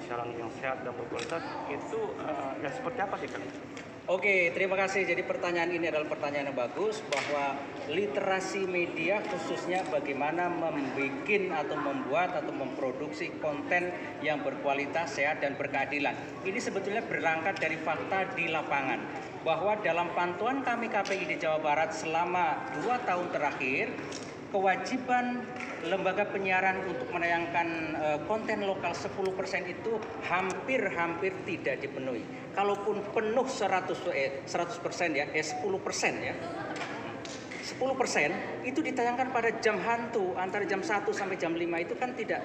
siaran yang sehat dan berkualitas itu ya seperti apa sih Kang? Oke, terima kasih. Jadi pertanyaan ini adalah pertanyaan yang bagus bahwa literasi media khususnya bagaimana membuat atau memproduksi konten yang berkualitas, sehat dan berkeadilan. Ini sebetulnya berangkat dari fakta di lapangan bahwa dalam pantauan kami KPID Jawa Barat selama 2 tahun terakhir, kewajiban lembaga penyiaran untuk menayangkan konten lokal 10% itu hampir tidak dipenuhi. Kalaupun penuh 100% ya, 10% ya. 10% itu ditayangkan pada jam hantu antara jam 1 sampai jam 5 itu kan tidak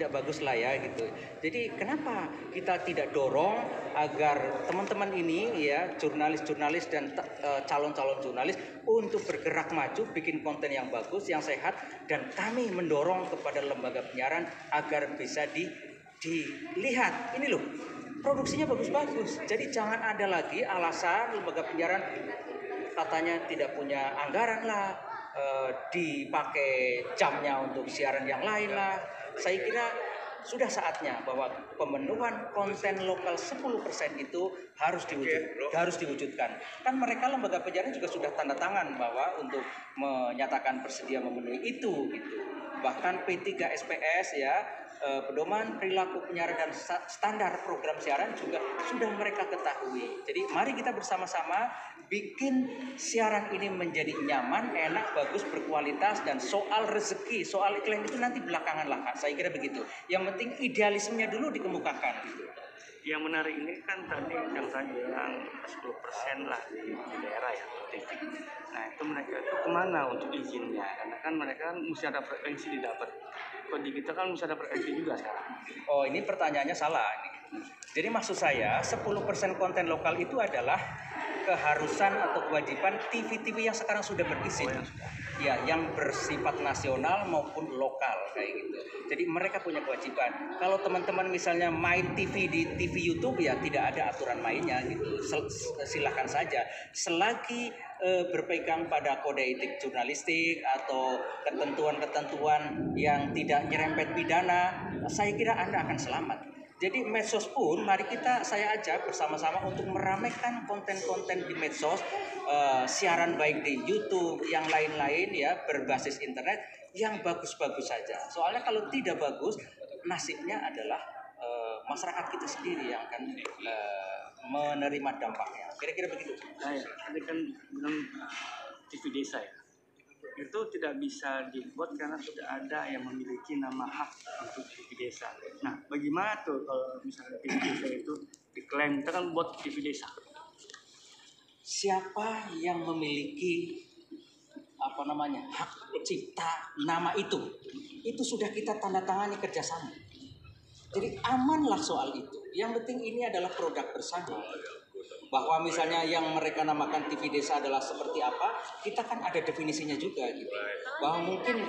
bagus lah ya gitu. Jadi kenapa kita tidak dorong agar teman-teman ini ya jurnalis-jurnalis dan calon-calon jurnalis untuk bergerak maju bikin konten yang bagus, yang sehat, dan kami mendorong kepada lembaga penyiaran agar bisa dilihat. Ini loh, produksinya bagus-bagus. Jadi jangan ada lagi alasan lembaga penyiaran katanya tidak punya anggaran lah, dipakai jamnya untuk siaran yang lain lah. Saya kira sudah saatnya bahwa pemenuhan konten lokal 10% itu harus diwujudkan. Kan mereka lembaga penyiaran juga sudah tanda tangan bahwa untuk menyatakan bersedia memenuhi itu gitu. Bahkan P3 SPS ya, pedoman perilaku penyiaran dan standar program siaran juga sudah mereka ketahui. Jadi mari kita bersama-sama bikin siaran ini menjadi nyaman, enak, bagus, berkualitas, dan soal rezeki, soal iklan itu nanti belakangan lah, saya kira begitu. Yang penting idealismenya dulu dikemukakan gitu. Yang menarik ini kan tadi yang saya bilang 10% lah di daerah ya, TV. Nah itu mereka itu kemana untuk izinnya? Karena kan mereka mesti ada frekuensi didapat. Kalau di kita kan mesti ada frekuensi juga sekarang. Oh, ini pertanyaannya salah. Jadi maksud saya 10% konten lokal itu adalah keharusan atau kewajiban TV-TV yang sekarang sudah berizin. Ya, yang bersifat nasional maupun lokal kayak gitu. Jadi mereka punya kewajiban. Kalau teman-teman misalnya main TV di TV YouTube ya tidak ada aturan mainnya gitu. Silakan saja. Selagi berpegang pada kode etik jurnalistik atau ketentuan-ketentuan yang tidak nyerempet pidana, saya kira Anda akan selamat. Jadi medsos pun mari saya ajak bersama-sama untuk meramaikan konten-konten di medsos, siaran baik di YouTube, yang lain-lain ya berbasis internet yang bagus-bagus saja. Soalnya kalau tidak bagus, nasibnya adalah masyarakat kita sendiri yang akan menerima dampaknya. Kira-kira begitu. Nah, ya, tadi kan bilang TV desa ya. Itu tidak bisa dibuat karena sudah ada yang memiliki nama hak untuk TV desa. Nah, bagaimana tuh kalau misalnya TV desa itu diklaim, kita kan buat TV desa. Siapa yang memiliki hak cipta nama itu sudah kita tanda tangani kerjasama. Jadi amanlah soal itu. Yang penting ini adalah produk bersama. Bahwa misalnya yang mereka namakan TV desa adalah seperti apa, kita kan ada definisinya juga gitu. Bahwa mungkin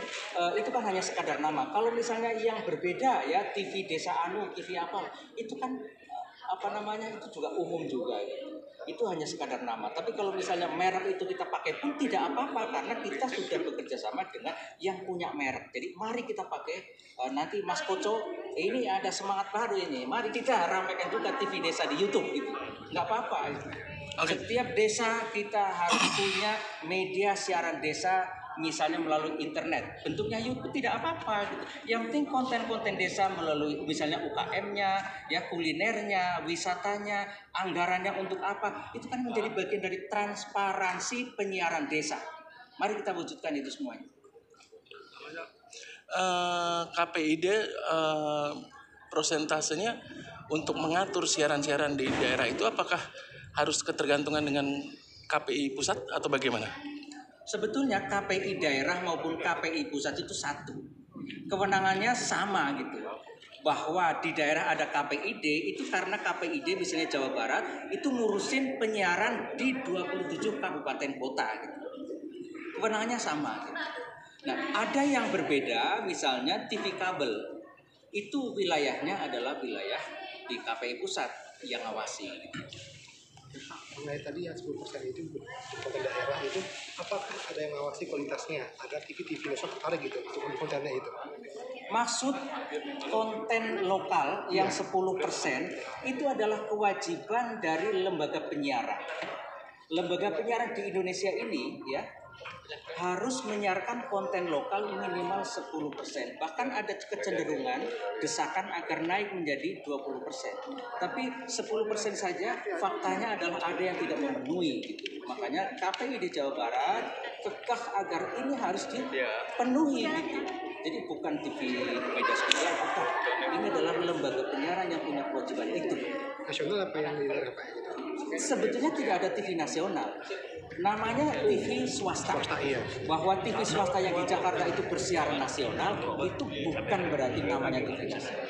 itu kan hanya sekadar nama. Kalau misalnya yang berbeda ya TV desa TV apa, itu kan itu juga umum juga gitu. Itu hanya sekadar nama. Tapi kalau misalnya merek itu kita pakai pun tidak apa-apa karena kita sudah bekerja sama dengan yang punya merek. Jadi mari kita pakai nanti Mas Koco, ini ada semangat baru ini. Mari kita ramaikan juga TV desa di YouTube gitu. Nggak apa-apa. Okay. Setiap desa kita harus punya media siaran desa, misalnya melalui internet. Bentuknya YouTube tidak apa-apa gitu. Yang penting konten-konten desa melalui misalnya UKM-nya, ya kulinernya, wisatanya, anggarannya untuk apa. Itu kan menjadi bagian dari transparansi penyiaran desa. Mari kita wujudkan itu semuanya. KPID prosentasenya untuk mengatur siaran-siaran di daerah itu apakah harus ketergantungan dengan KPI pusat atau bagaimana? Sebetulnya KPI daerah maupun KPI pusat itu satu. Kewenangannya sama gitu. Bahwa di daerah ada KPID itu karena KPID misalnya Jawa Barat itu ngurusin penyiaran di 27 kabupaten kota gitu. Kewenangannya sama gitu. Nah, ada yang berbeda misalnya TV kabel. Itu wilayahnya adalah wilayah di KPI pusat yang ngawasi gitu. Mengenai tadi yang 10% itu di kota daerah itu, apakah ada yang mengawasi kualitasnya agar TV nasional tertarik gitu untuk kontennya itu? Maksud konten lokal yang 10% itu adalah kewajiban dari lembaga penyiaran. Lembaga penyiaran di Indonesia ini ya harus menyiarkan konten lokal minimal 10%. Bahkan ada kecenderungan desakan agar naik menjadi 20%. Tapi 10% saja faktanya adalah ada yang tidak memenuhi gitu. Makanya KPI di Jawa Barat kekeh agar ini harus dipenuhi gitu. Jadi bukan TV media sosial, bukan. Ini adalah lembaga penyiaran yang punya kewajiban itu. Nasional apa yang di daerah Pak? Sebetulnya tidak ada TV nasional. Namanya TV swasta. Iya. Bahwa TV swasta yang di Jakarta itu bersiaran nasional itu bukan berarti namanya TV nasional.